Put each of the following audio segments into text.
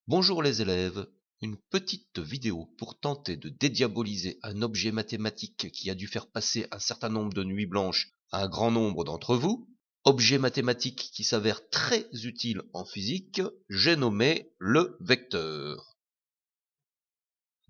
Bonjour les élèves, une petite vidéo pour tenter de dédiaboliser un objet mathématique qui a dû faire passer un certain nombre de nuits blanches à un grand nombre d'entre vous. Objet mathématique qui s'avère très utile en physique, j'ai nommé le vecteur.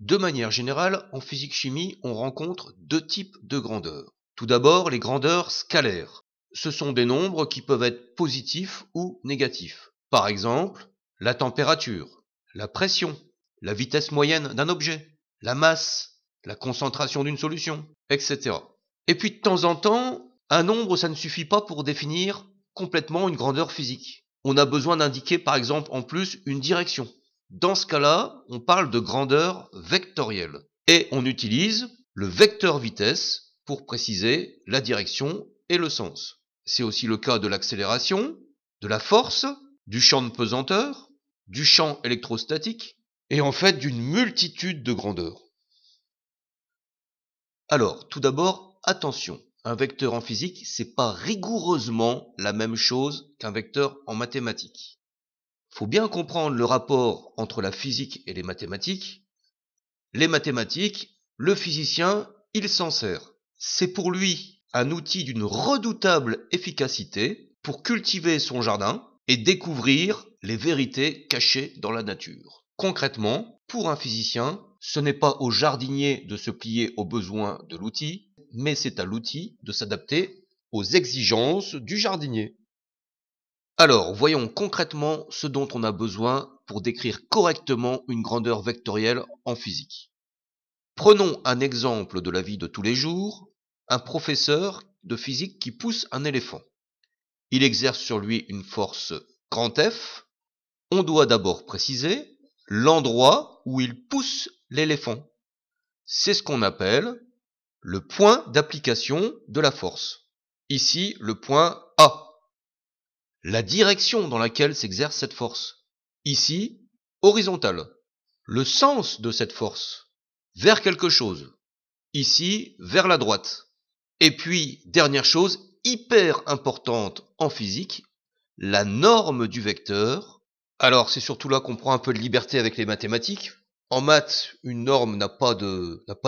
De manière générale, en physique-chimie, on rencontre deux types de grandeurs. Tout d'abord, les grandeurs scalaires. Ce sont des nombres qui peuvent être positifs ou négatifs. Par exemple, la température, la pression, la vitesse moyenne d'un objet, la masse, la concentration d'une solution, etc. Et puis de temps en temps, un nombre, ça ne suffit pas pour définir complètement une grandeur physique. On a besoin d'indiquer par exemple en plus une direction. Dans ce cas-là, on parle de grandeur vectorielle. Et on utilise le vecteur vitesse pour préciser la direction et le sens. C'est aussi le cas de l'accélération, de la force, du champ de pesanteur, du champ électrostatique, et en fait d'une multitude de grandeurs. Alors, tout d'abord, attention, un vecteur en physique, c'est pas rigoureusement la même chose qu'un vecteur en mathématiques. Faut bien comprendre le rapport entre la physique et les mathématiques. Les mathématiques, le physicien, il s'en sert. C'est pour lui un outil d'une redoutable efficacité pour cultiver son jardin et découvrir les vérités cachées dans la nature. Concrètement, pour un physicien, ce n'est pas au jardinier de se plier aux besoins de l'outil, mais c'est à l'outil de s'adapter aux exigences du jardinier. Alors, voyons concrètement ce dont on a besoin pour décrire correctement une grandeur vectorielle en physique. Prenons un exemple de la vie de tous les jours, un professeur de physique qui pousse un éléphant. Il exerce sur lui une force grand F. On doit d'abord préciser l'endroit où il pousse l'éléphant. C'est ce qu'on appelle le point d'application de la force. Ici, le point A. La direction dans laquelle s'exerce cette force. Ici, horizontale. Le sens de cette force. Vers quelque chose. Ici, vers la droite. Et puis, dernière chose, hyper importante en physique, la norme du vecteur. Alors, c'est surtout là qu'on prend un peu de liberté avec les mathématiques. En maths, une norme n'a pas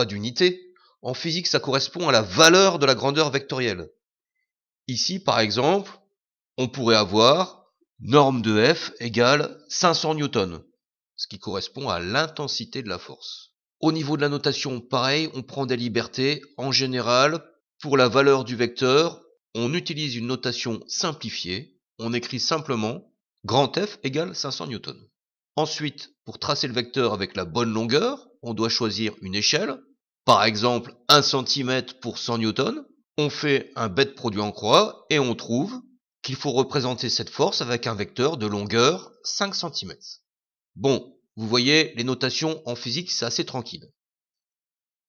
d'unité. En physique, ça correspond à la valeur de la grandeur vectorielle. Ici, par exemple, on pourrait avoir norme de F égale 500 newtons, ce qui correspond à l'intensité de la force. Au niveau de la notation, pareil, on prend des libertés. En général, pour la valeur du vecteur, on utilise une notation simplifiée. On écrit simplement grand F égale 500 newtons. Ensuite, pour tracer le vecteur avec la bonne longueur, on doit choisir une échelle. Par exemple, 1 cm pour 100 newtons. On fait un bête produit en croix et on trouve qu'il faut représenter cette force avec un vecteur de longueur 5 cm. Bon, vous voyez, les notations en physique, c'est assez tranquille.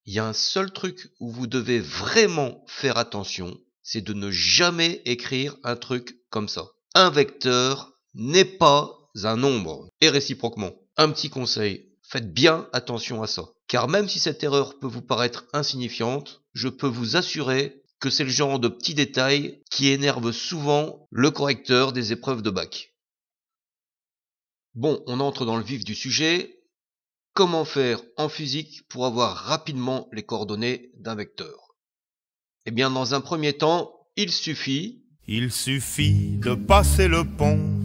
Il y a un seul truc où vous devez vraiment faire attention, c'est de ne jamais écrire un truc comme ça. Un vecteur n'est pas un nombre, et réciproquement. Un petit conseil, faites bien attention à ça. Car même si cette erreur peut vous paraître insignifiante, je peux vous assurer que c'est le genre de petits détails qui énerve souvent le correcteur des épreuves de bac. Bon, on entre dans le vif du sujet. Comment faire en physique pour avoir rapidement les coordonnées d'un vecteur? Eh bien, dans un premier temps, il suffit de passer le pont,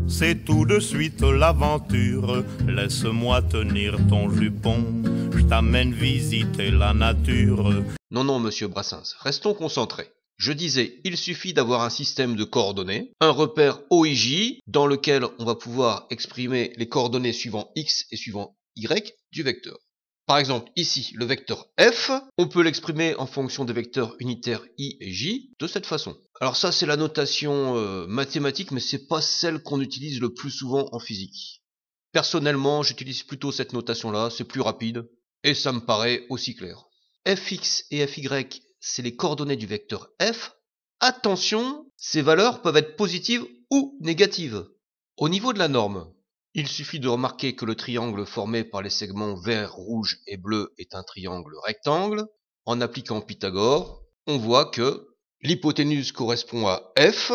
c'est tout de suite l'aventure. Laisse-moi tenir ton jupon, je t'amène visiter la nature. Non, monsieur Brassens, restons concentrés. Je disais, il suffit d'avoir un système de coordonnées, un repère OIJ dans lequel on va pouvoir exprimer les coordonnées suivant X et suivant Y du vecteur. Par exemple, ici, le vecteur F, on peut l'exprimer en fonction des vecteurs unitaires I et J de cette façon. Alors ça, c'est la notation mathématique, mais c'est pas celle qu'on utilise le plus souvent en physique. Personnellement, j'utilise plutôt cette notation-là, c'est plus rapide, et ça me paraît aussi clair. Fx et Fy, c'est les coordonnées du vecteur F. Attention, ces valeurs peuvent être positives ou négatives. Au niveau de la norme, il suffit de remarquer que le triangle formé par les segments vert, rouge et bleu est un triangle rectangle. En appliquant Pythagore, on voit que l'hypoténuse correspond à F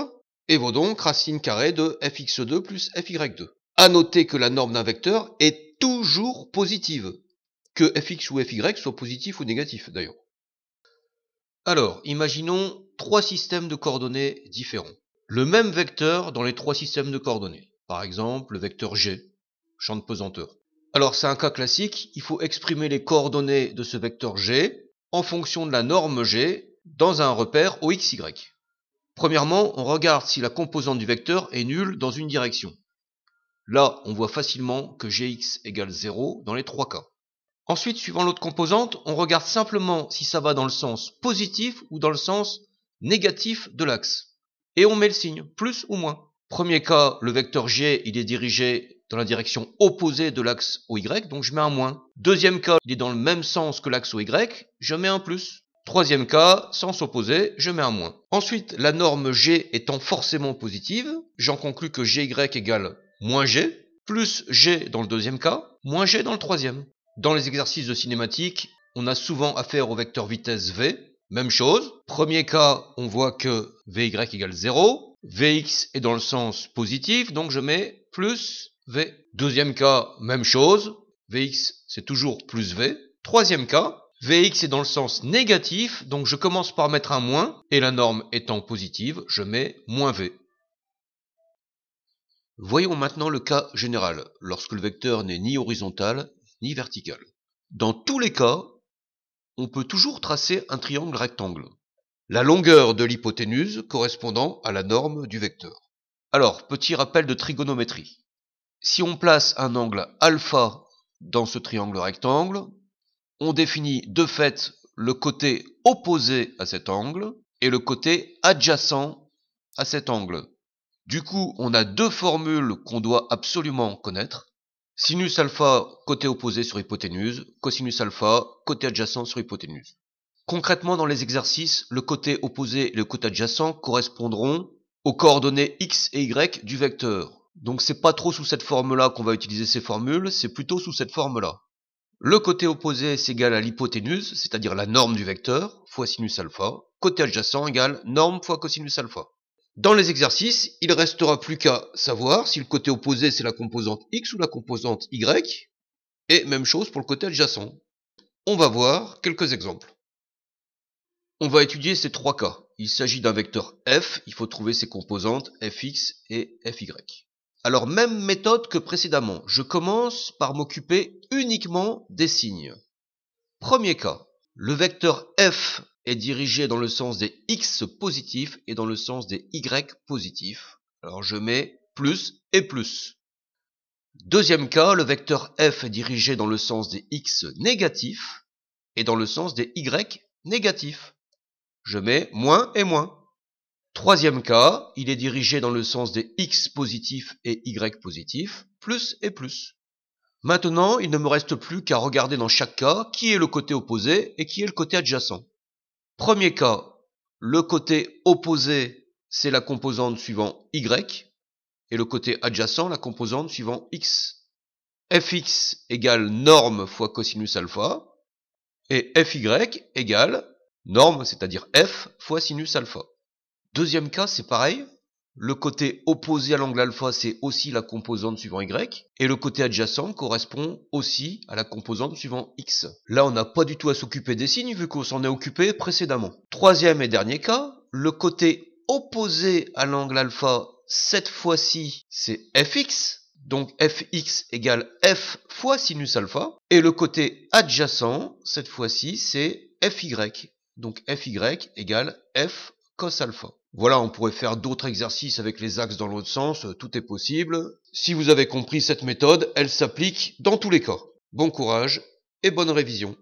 et vaut donc racine carrée de Fx2 plus Fy2. À noter que la norme d'un vecteur est toujours positive, que fx ou fy soit positif ou négatif d'ailleurs. Alors, imaginons trois systèmes de coordonnées différents. Le même vecteur dans les trois systèmes de coordonnées. Par exemple, le vecteur g, champ de pesanteur. Alors, c'est un cas classique, il faut exprimer les coordonnées de ce vecteur g en fonction de la norme g dans un repère OXY. Premièrement, on regarde si la composante du vecteur est nulle dans une direction. Là, on voit facilement que gx égale 0 dans les trois cas. Ensuite, suivant l'autre composante, on regarde simplement si ça va dans le sens positif ou dans le sens négatif de l'axe. Et on met le signe, plus ou moins. Premier cas, le vecteur g, il est dirigé dans la direction opposée de l'axe OY, donc je mets un moins. Deuxième cas, il est dans le même sens que l'axe OY, je mets un plus. Troisième cas, sens opposé, je mets un moins. Ensuite, la norme g étant forcément positive, j'en conclus que gy égale moins g, plus g dans le deuxième cas, moins g dans le troisième. Dans les exercices de cinématique, on a souvent affaire au vecteur vitesse v. Même chose. Premier cas, on voit que vy égale 0. Vx est dans le sens positif, donc je mets plus v. Deuxième cas, même chose. Vx, c'est toujours plus v. Troisième cas, vx est dans le sens négatif, donc je commence par mettre un moins, et la norme étant positive, je mets moins v. Voyons maintenant le cas général, lorsque le vecteur n'est ni horizontal, ni vertical. Dans tous les cas, on peut toujours tracer un triangle rectangle. La longueur de l'hypoténuse correspondant à la norme du vecteur. Alors, petit rappel de trigonométrie. Si on place un angle alpha dans ce triangle rectangle, on définit de fait le côté opposé à cet angle et le côté adjacent à cet angle. Du coup, on a deux formules qu'on doit absolument connaître. Sinus alpha, côté opposé sur hypoténuse, cosinus alpha, côté adjacent sur hypoténuse. Concrètement, dans les exercices, le côté opposé et le côté adjacent correspondront aux coordonnées x et y du vecteur. Donc c'est pas trop sous cette forme-là qu'on va utiliser ces formules, c'est plutôt sous cette forme-là. Le côté opposé est égal à l'hypoténuse, c'est-à-dire la norme du vecteur, fois sinus alpha. Côté adjacent égale norme fois cosinus alpha. Dans les exercices, il ne restera plus qu'à savoir si le côté opposé c'est la composante x ou la composante y, et même chose pour le côté adjacent. On va voir quelques exemples. On va étudier ces trois cas. Il s'agit d'un vecteur f, il faut trouver ses composantes fx et fy. Alors même méthode que précédemment, je commence par m'occuper uniquement des signes. Premier cas, le vecteur f est dirigé dans le sens des x positifs et dans le sens des y positifs. Alors je mets plus et plus. Deuxième cas, le vecteur f est dirigé dans le sens des x négatifs et dans le sens des y négatifs. Je mets moins et moins. Troisième cas, il est dirigé dans le sens des x positifs et y positifs, plus et plus. Maintenant, il ne me reste plus qu'à regarder dans chaque cas qui est le côté opposé et qui est le côté adjacent. Premier cas, le côté opposé, c'est la composante suivant y, et le côté adjacent, la composante suivant x. Fx égale norme fois cosinus alpha, et Fy égale norme, c'est-à-dire f fois sinus alpha. Deuxième cas, c'est pareil. Le côté opposé à l'angle alpha, c'est aussi la composante suivant y, et le côté adjacent correspond aussi à la composante suivant x. Là, on n'a pas du tout à s'occuper des signes, vu qu'on s'en est occupé précédemment. Troisième et dernier cas, le côté opposé à l'angle alpha, cette fois-ci, c'est fx, donc fx égale f fois sinus alpha, et le côté adjacent, cette fois-ci, c'est fy, donc fy égale f cos alpha. Voilà, on pourrait faire d'autres exercices avec les axes dans l'autre sens, tout est possible. Si vous avez compris cette méthode, elle s'applique dans tous les cas. Bon courage et bonne révision.